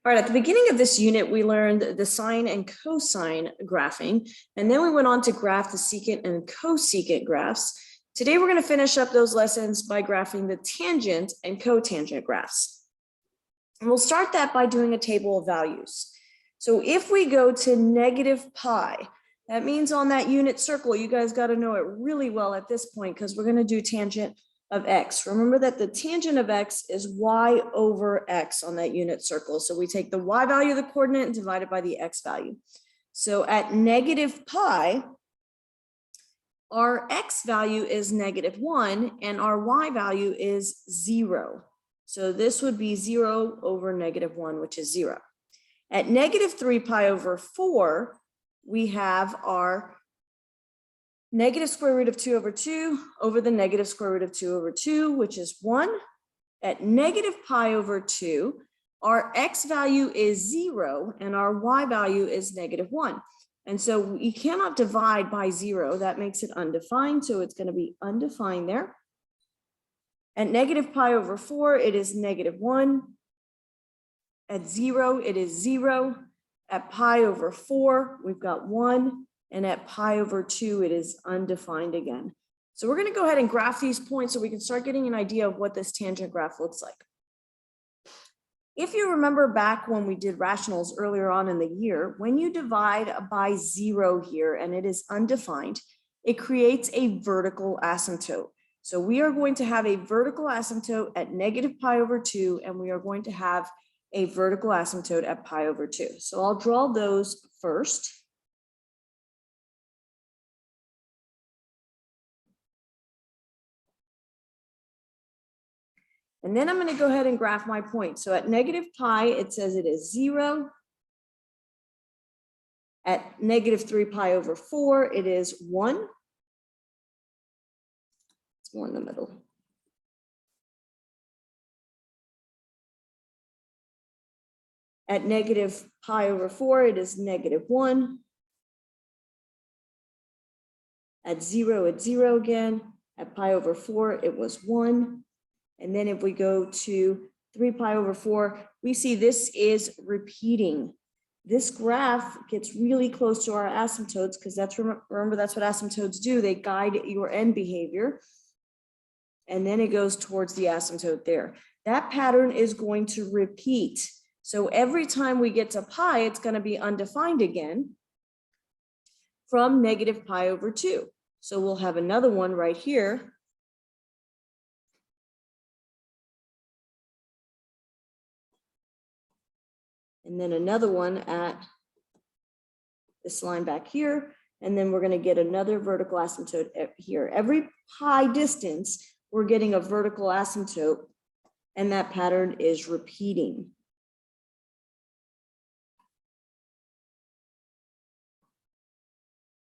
All right, at the beginning of this unit, we learned the sine and cosine graphing, and then we went on to graph the secant and cosecant graphs. Today, we're going to finish up those lessons by graphing the tangent and cotangent graphs. And we'll start that by doing a table of values. So if we go to negative pi, that means on that unit circle, you guys got to know it really well at this point because we're going to do tangent of x. Remember that the tangent of x is y over x on that unit circle. So we take the y value of the coordinate and divide it by the x value. So at negative pi, our x value is -1 and our y value is 0. So this would be 0 over -1, which is 0. At -3 pi over 4, we have our negative square root of 2 over 2 over the negative square root of 2 over 2, which is 1. At negative pi over 2, our x value is 0 and our y value is -1. And so you cannot divide by 0. That makes it undefined. So it's going to be undefined there. At negative pi over 4, it is -1. At 0, it is 0. At pi over 4, we've got 1. And at pi over 2, it is undefined again. So we're going to go ahead and graph these points so we can start getting an idea of what this tangent graph looks like. If you remember back when we did rationals earlier on in the year, when you divide by 0 here and it is undefined, it creates a vertical asymptote. So we are going to have a vertical asymptote at negative pi over 2, and we are going to have a vertical asymptote at pi over 2. So I'll draw those first. And then I'm going to go ahead and graph my point. So at negative pi, it says it is 0. At -3 pi over 4, it is 1. It's more in the middle. At negative pi over 4, it is -1. At 0, it's 0 again. At pi over 4, it was 1. And then if we go to 3 pi over 4, we see this is repeating. This graph gets really close to our asymptotes because remember that's what asymptotes do. They guide your end behavior. And then it goes towards the asymptote there. That pattern is going to repeat. So every time we get to pi, it's going to be undefined again from negative pi over 2. So we'll have another one right here. And then another one at this line back here. And then we're going to get another vertical asymptote here. Every pi distance, we're getting a vertical asymptote, and that pattern is repeating.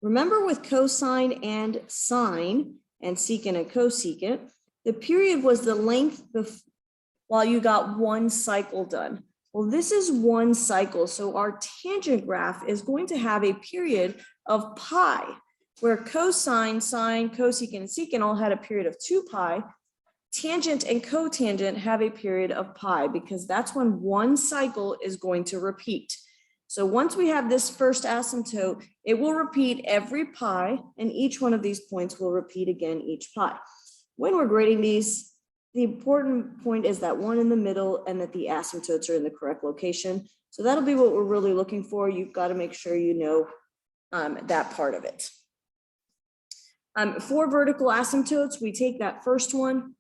Remember with cosine and sine and secant and cosecant, the period was the length while you got one cycle done. Well, this is one cycle, so our tangent graph is going to have a period of pi, where cosine, sine, cosecant, and secant all had a period of 2 pi. Tangent and cotangent have a period of pi because that's when one cycle is going to repeat. So once we have this first asymptote, it will repeat every pi, and each one of these points will repeat again each pi. When we're grading these, the important point is that one in the middle and that the asymptotes are in the correct location. So that'll be what we're really looking for. You've got to make sure you know that part of it. For vertical asymptotes, we take that first one.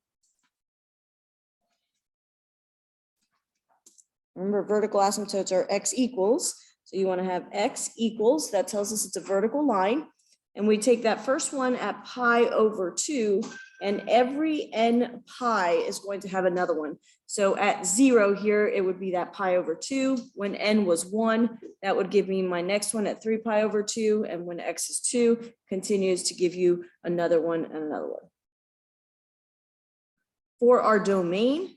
Remember, vertical asymptotes are x equals. So you want to have x equals, that tells us it's a vertical line. And we take that first one at pi over 2, and every n pi is going to have another one. So at 0 here, it would be that pi over 2. When n was 1, that would give me my next one at 3 pi over 2. And when x is 2, continues to give you another one and another one. For our domain,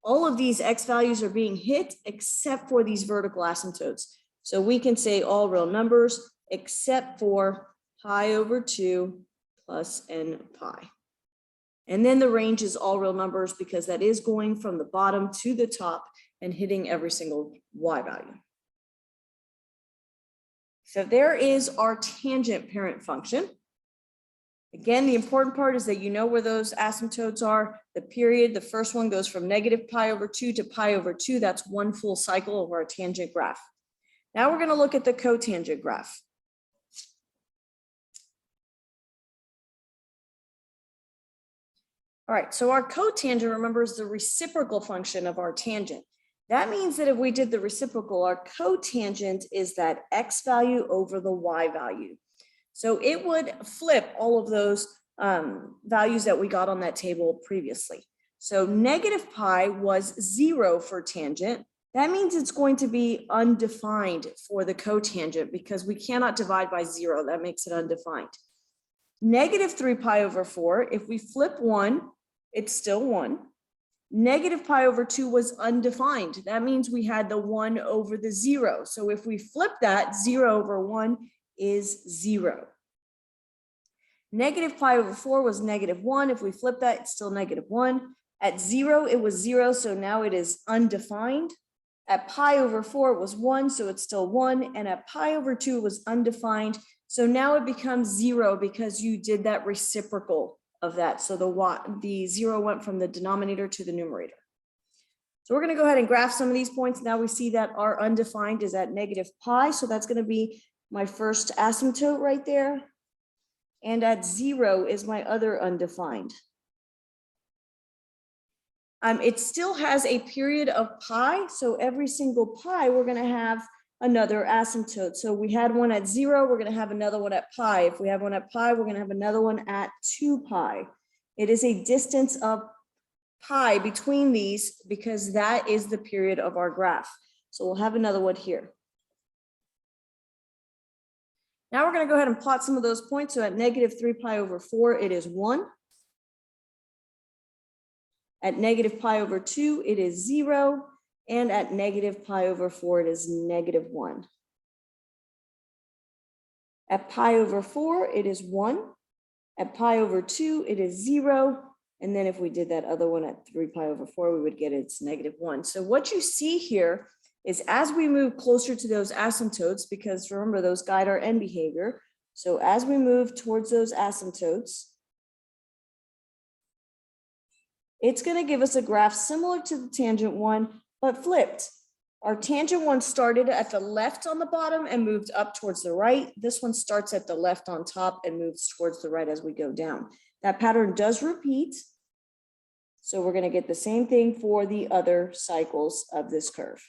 all of these x values are being hit except for these vertical asymptotes. So we can say all real numbers except for pi over 2 plus n pi. And then the range is all real numbers because that is going from the bottom to the top. and hitting every single y value. So there is our tangent parent function. Again, the important part is that you know where those asymptotes are. The period, the first one goes from negative pi over 2 to pi over 2. That's one full cycle of our tangent graph. Now we're going to look at the cotangent graph. All right, so our cotangent, remember, is the reciprocal function of our tangent. That means that if we did the reciprocal, our cotangent is that x value over the y value. So it would flip all of those values that we got on that table previously. So negative pi was 0 for tangent. That means it's going to be undefined for the cotangent because we cannot divide by 0. That makes it undefined. Negative 3 pi over 4, if we flip 1, it's still 1. Negative pi over 2 was undefined. That means we had the 1 over the 0. So if we flip that, 0 over 1 is 0. Negative pi over 4 was negative 1. If we flip that, it's still negative 1. At 0, it was 0, so now it is undefined. At pi over 4, it was 1, so it's still 1. And at pi over 2, it was undefined. So now it becomes 0 because you did that reciprocal of that. So the 0 went from the denominator to the numerator. So we're going to go ahead and graph some of these points. Now we see that our undefined is at negative pi. So that's going to be my first asymptote right there. And at 0 is my other undefined. It still has a period of pi. So every single pi, we're going to have another asymptote. So we had one at 0, we're going to have another one at pi. If we have one at pi, we're going to have another one at 2 pi. It is a distance of pi between these because that is the period of our graph. So we'll have another one here. Now we're going to go ahead and plot some of those points. So at negative 3 pi over 4, it is 1. At negative pi over 2, it is 0. And at negative pi over 4, it is negative 1. At pi over 4, it is 1. At pi over 2, it is 0. And then if we did that other one at 3 pi over 4, we would get it's negative 1. So what you see here is as we move closer to those asymptotes, because remember, those guide our end behavior. So as we move towards those asymptotes, it's going to give us a graph similar to the tangent one, but flipped. Our tangent one started at the left on the bottom and moved up towards the right. This one starts at the left on top and moves towards the right as we go down. That pattern does repeat. So we're going to get the same thing for the other cycles of this curve.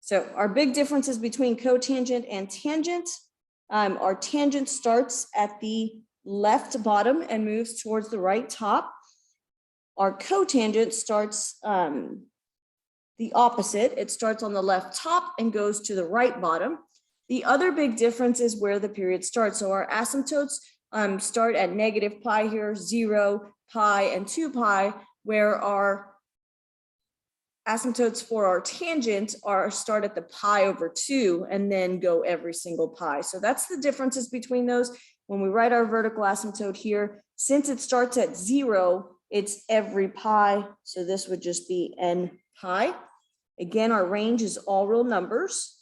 So our big differences between cotangent and tangent. Our tangent starts at the left bottom and moves towards the right top. Our cotangent starts the opposite. It starts on the left top and goes to the right bottom. The other big difference is where the period starts. So our asymptotes start at negative pi here, 0, pi, and 2 pi, where our asymptotes for our tangent start at the pi over 2 and then go every single pi. So that's the differences between those. When we write our vertical asymptote here, since it starts at 0, it's every pi. So this would just be n pi. Again, our range is all real numbers.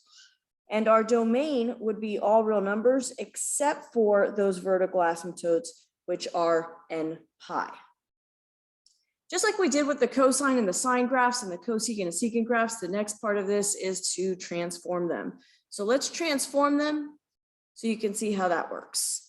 And our domain would be all real numbers except for those vertical asymptotes, which are n pi. Just like we did with the cosine and the sine graphs and the cosecant and secant graphs, the next part of this is to transform them. So let's transform them so you can see how that works.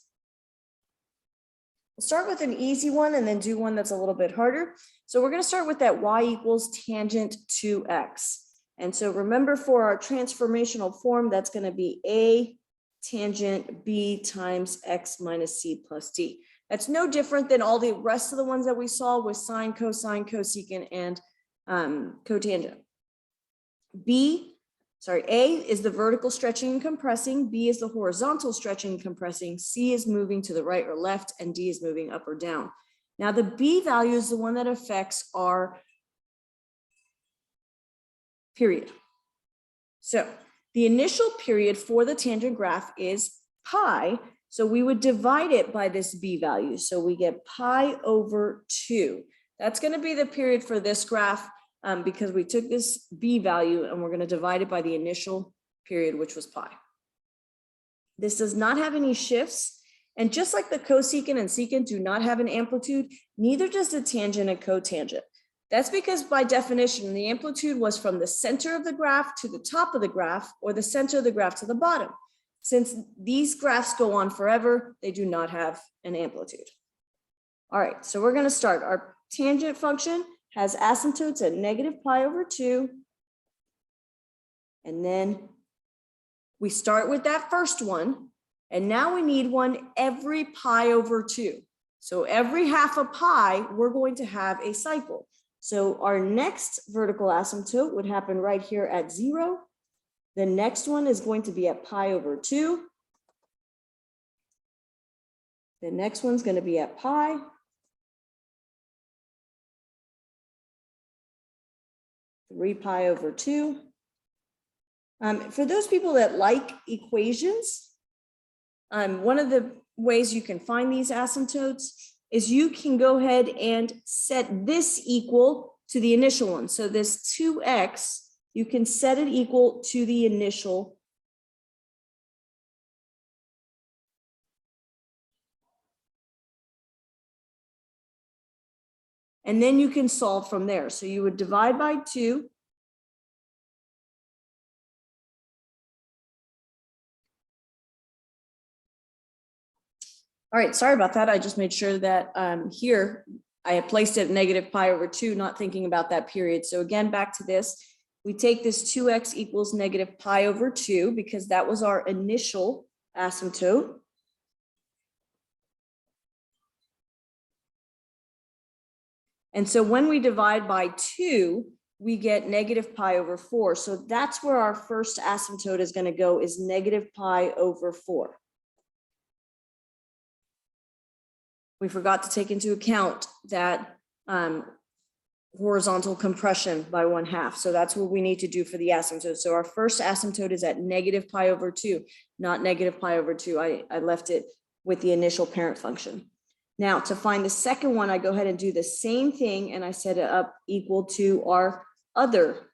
We'll start with an easy one and then do one that's a little bit harder. So we're going to start with that y equals tangent 2x. And so remember, for our transformational form, that's going to be a tangent b times x minus c plus d. That's no different than all the rest of the ones that we saw with sine, cosine, cosecant, and cotangent. A is the vertical stretching and compressing, B is the horizontal stretching and compressing, C is moving to the right or left, and D is moving up or down. Now the B value is the one that affects our period. So the initial period for the tangent graph is pi, so we would divide it by this B value. So we get pi over 2. That's going to be the period for this graph because we took this b value and we're going to divide it by the initial period, which was pi. This does not have any shifts. And just like the cosecant and secant do not have an amplitude, neither does the tangent and cotangent. That's because by definition, the amplitude was from the center of the graph to the top of the graph or the center of the graph to the bottom. Since these graphs go on forever, they do not have an amplitude. All right, so we're going to start. Our tangent function has asymptotes at negative pi over 2. And then we start with that first one. And now we need one every pi over 2. So every half a pi, we're going to have a cycle. So our next vertical asymptote would happen right here at 0. The next one is going to be at pi over 2. The next one's going to be at pi. Three pi over 2. For those people that like equations, one of the ways you can find these asymptotes is you can go ahead and set this equal to the initial one. So this 2x, you can set it equal to the initial. And then you can solve from there. So you would divide by 2. All right, sorry about that. I just made sure that here I had placed it at negative pi over 2, not thinking about that period. So again, back to this, we take this 2x equals negative pi over 2 because that was our initial asymptote. And so when we divide by 2, we get negative pi over 4. So that's where our first asymptote is going to go, is negative pi over 4. We forgot to take into account that horizontal compression by 1/2. So that's what we need to do for the asymptote. So our first asymptote is at negative pi over 2, not negative pi over 2. I left it with the initial parent function. Now to find the second one, I go ahead and do the same thing and I set it up equal to our other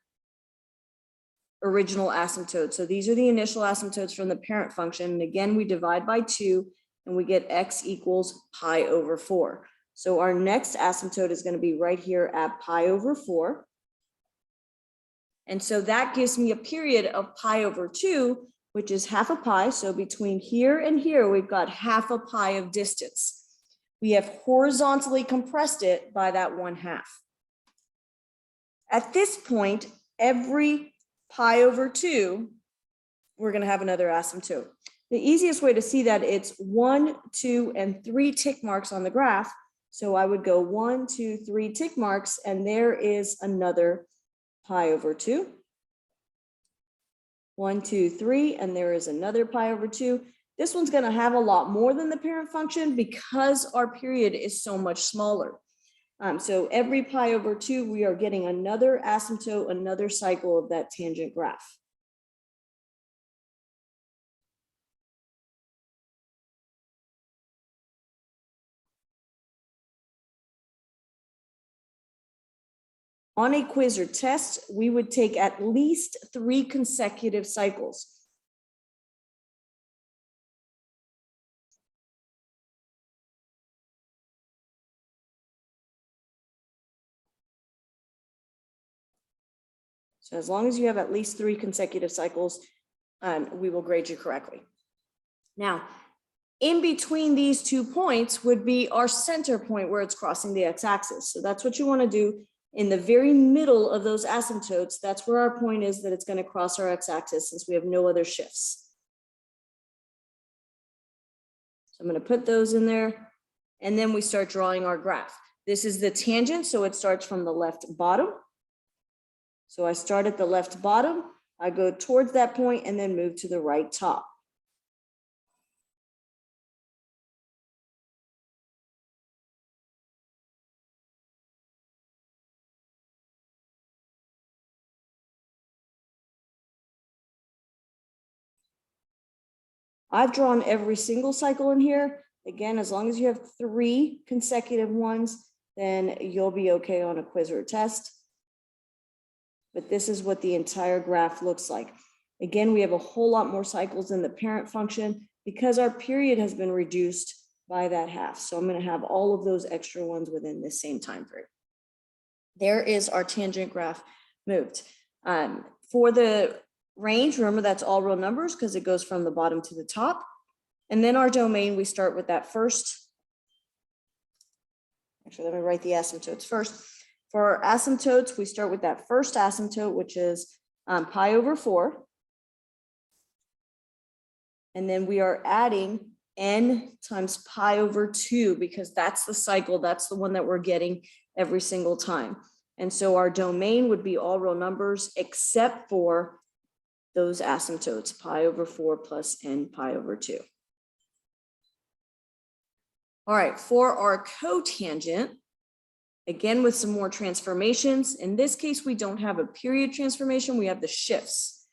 original asymptote. So these are the initial asymptotes from the parent function. And again, we divide by 2 and we get x equals pi over 4. So our next asymptote is going to be right here at pi over 4. And so that gives me a period of pi over 2, which is half a pi. So between here and here, we've got half a pi of distance. We have horizontally compressed it by that 1/2. At this point, every pi over 2, we're going to have another asymptote. The easiest way to see that, it's 1, 2, and 3 tick marks on the graph. So I would go 1, 2, 3 tick marks, and there is another pi over 2. 1, 2, 3, and there is another pi over 2. This one's going to have a lot more than the parent function because our period is so much smaller. So every pi over 2, we are getting another asymptote, another cycle of that tangent graph. On a quiz or test, we would take at least 3 consecutive cycles. So as long as you have at least 3 consecutive cycles, we will grade you correctly. Now, in between these 2 points would be our center point where it's crossing the x-axis. So that's what you want to do in the very middle of those asymptotes. That's where our point is, that it's going to cross our x-axis since we have no other shifts. So I'm going to put those in there, and then we start drawing our graph. This is the tangent, so it starts from the left bottom. So I start at the left bottom, I go towards that point, and then move to the right top. I've drawn every single cycle in here. Again, as long as you have 3 consecutive ones, then you'll be okay on a quiz or a test. But this is what the entire graph looks like. Again, we have a whole lot more cycles in the parent function because our period has been reduced by that half. So I'm going to have all of those extra ones within this same time frame. There is our tangent graph moved. For the range, remember that's all real numbers because it goes from the bottom to the top. And then our domain, we start with that first. Actually, let me write the asymptotes first. For our asymptotes, we start with that first asymptote, which is pi over 4. And then we are adding n times pi over 2 because that's the cycle. That's the one that we're getting every single time. And so our domain would be all real numbers except for those asymptotes, pi over 4 plus n pi over 2. All right, for our cotangent, again with some more transformations. In this case, we don't have a period transformation, we have the shifts.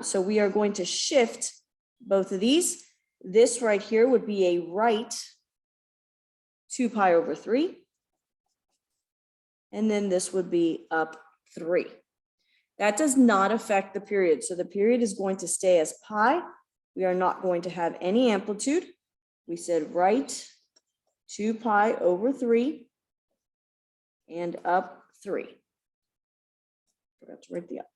So we are going to shift both of these. This right here would be a right 2 pi over 3. And then this would be up 3. That does not affect the period. So the period is going to stay as pi. We are not going to have any amplitude. We said right 2 pi over 3 and up 3. Forgot to write the up.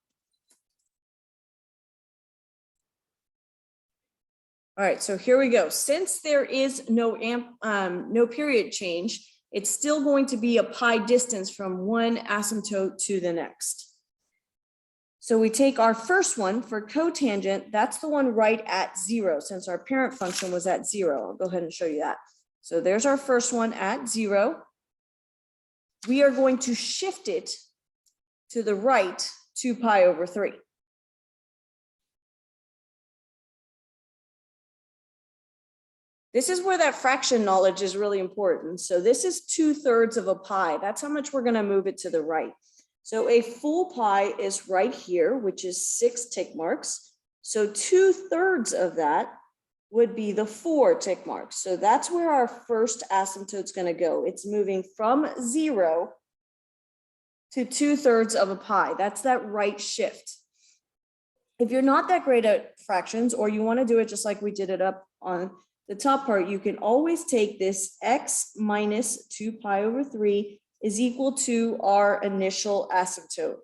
All right, so here we go. Since there is no period change, it's still going to be a pi distance from one asymptote to the next. So we take our first one for cotangent, that's the one right at 0, since our parent function was at 0. I'll go ahead and show you that. So there's our first one at 0. We are going to shift it to the right 2 pi over 3. This is where that fraction knowledge is really important. So this is 2/3 of a pi. That's how much we're going to move it to the right. So a full pi is right here, which is 6 tick marks. So 2/3 of that would be the 4 tick marks. So that's where our first asymptote is going to go. It's moving from 0 to 2/3 of a pi. That's that right shift. If you're not that great at fractions, or you want to do it just like we did it up on the top part, you can always take this x minus 2 pi over 3 is equal to our initial asymptote.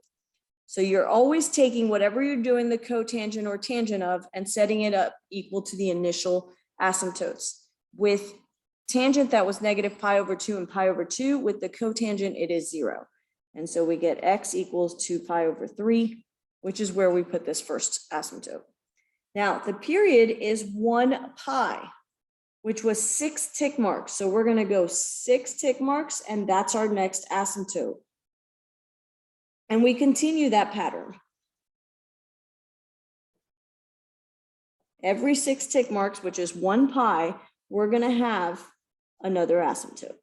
So you're always taking whatever you're doing the cotangent or tangent of and setting it up equal to the initial asymptotes. With tangent, that was negative pi over 2 and pi over 2. With the cotangent, it is 0. And so we get x equals 2 pi over 3, which is where we put this first asymptote. Now, the period is 1 pi, which was 6 tick marks. So we're going to go 6 tick marks, and that's our next asymptote. And we continue that pattern. Every 6 tick marks, which is 1 pi, we're going to have another asymptote.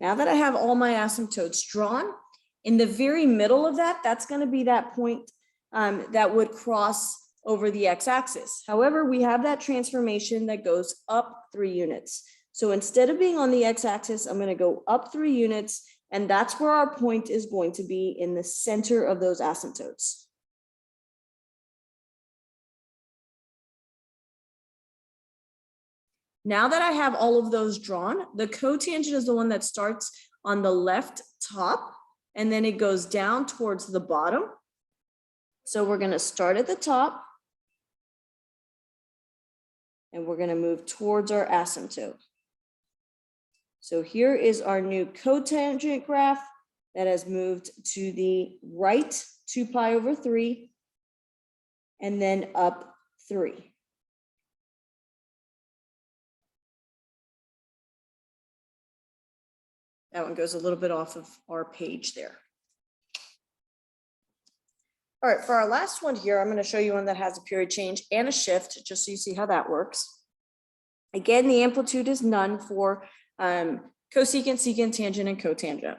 Now that I have all my asymptotes drawn, in the very middle of that, that's going to be that point that would cross over the x-axis. However, we have that transformation that goes up 3 units. So instead of being on the x-axis, I'm going to go up 3 units, and that's where our point is going to be, in the center of those asymptotes. Now that I have all of those drawn, the cotangent is the one that starts on the left top, and then it goes down towards the bottom. So we're going to start at the top, and we're going to move towards our asymptote. So here is our new cotangent graph that has moved to the right 2 pi over 3, and then up 3. That one goes a little bit off of our page there. All right, for our last one here, I'm going to show you one that has a period change and a shift, just so you see how that works. Again, the amplitude is none for cosecant, secant, tangent, and cotangent.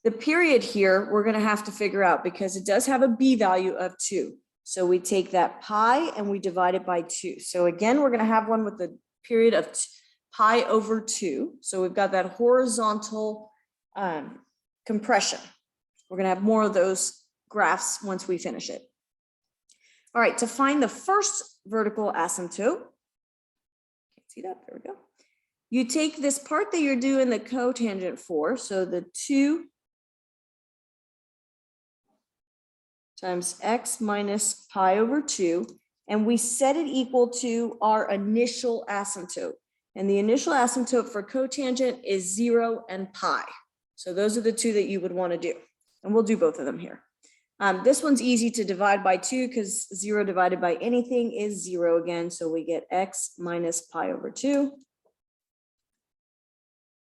The period here, we're going to have to figure out because it does have a b value of 2. So we take that pi and we divide it by 2. So again, we're going to have one with the period of pi over 2. So we've got that horizontal compression. We're going to have more of those graphs once we finish it. All right, to find the first vertical asymptote, can't see that, there we go. You take this part that you're doing the cotangent for, so the 2 times x minus pi over 2, and we set it equal to our initial asymptote. And the initial asymptote for cotangent is 0 and pi. So those are the two that you would want to do. And we'll do both of them here. This one's easy to divide by 2 because 0 divided by anything is 0 again. So we get x minus pi over 2.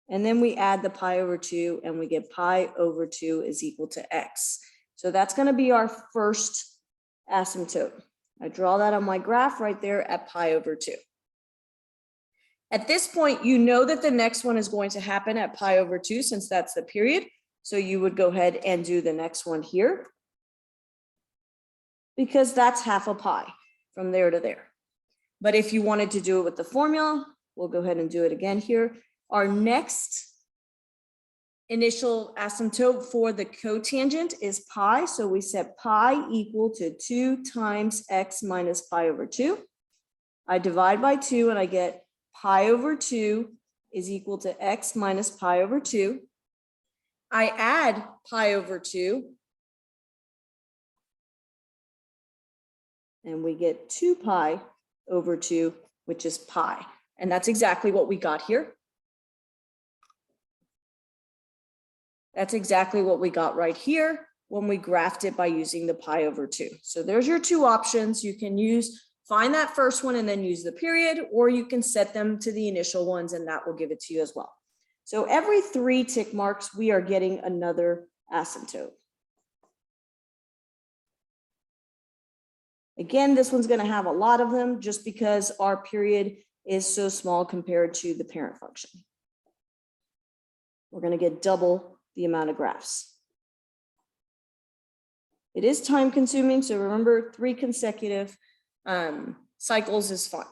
And then we add the pi over 2 and we get pi over 2 is equal to x. So that's going to be our first asymptote. I draw that on my graph right there at pi over 2. At this point, you know that the next one is going to happen at pi over 2 since that's the period. So you would go ahead and do the next one here because that's half a pi from there to there. But if you wanted to do it with the formula, we'll go ahead and do it again here. Our next initial asymptote for the cotangent is pi. So we set pi equal to 2 times x minus pi over 2. I divide by 2 and I get pi over 2 is equal to x minus pi over 2. I add pi over 2 and we get 2 pi over 2, which is pi. And that's exactly what we got here. That's exactly what we got right here when we graphed it by using the pi over 2. So there's your two options. You can find that first one and then use the period, or you can set them to the initial ones and that will give it to you as well. So every 3 tick marks, we are getting another asymptote. Again, this one's going to have a lot of them just because our period is so small compared to the parent function. We're going to get double the amount of graphs. It is time consuming, so remember 3 consecutive cycles is fine.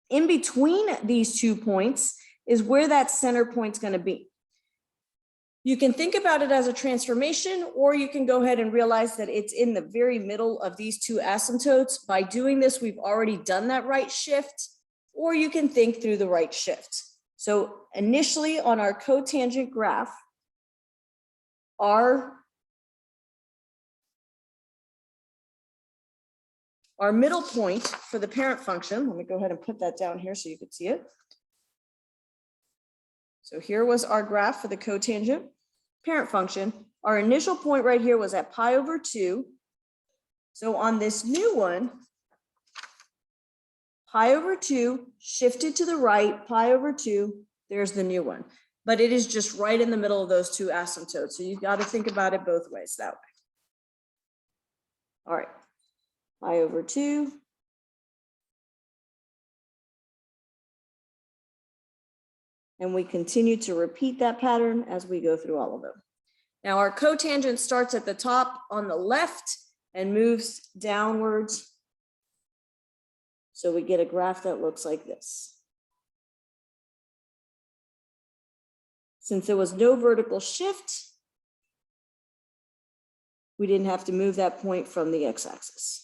In between these 2 points is where that center point's going to be. You can think about it as a transformation, or you can go ahead and realize that it's in the very middle of these 2 asymptotes. By doing this, we've already done that right shift, or you can think through the right shift. So initially on our cotangent graph, our middle point for the parent function, let me go ahead and put that down here so you can see it. So here was our graph for the cotangent parent function. Our initial point right here was at pi over 2. So on this new one, pi over 2 shifted to the right, pi over 2, there's the new one. But it is just right in the middle of those 2 asymptotes. So you've got to think about it both ways that way. All right, pi over 2. And we continue to repeat that pattern as we go through all of them. Now our cotangent starts at the top on the left and moves downwards. So we get a graph that looks like this. Since there was no vertical shift, we didn't have to move that point from the x-axis.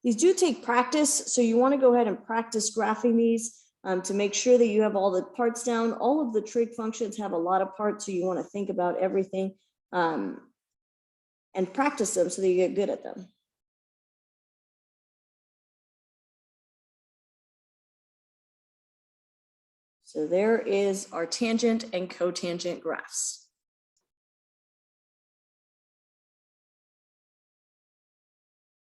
These do take practice, so you want to go ahead and practice graphing these to make sure that you have all the parts down. All of the trig functions have a lot of parts, so you want to think about everything and practice them so that you get good at them. So there is our tangent and cotangent graphs.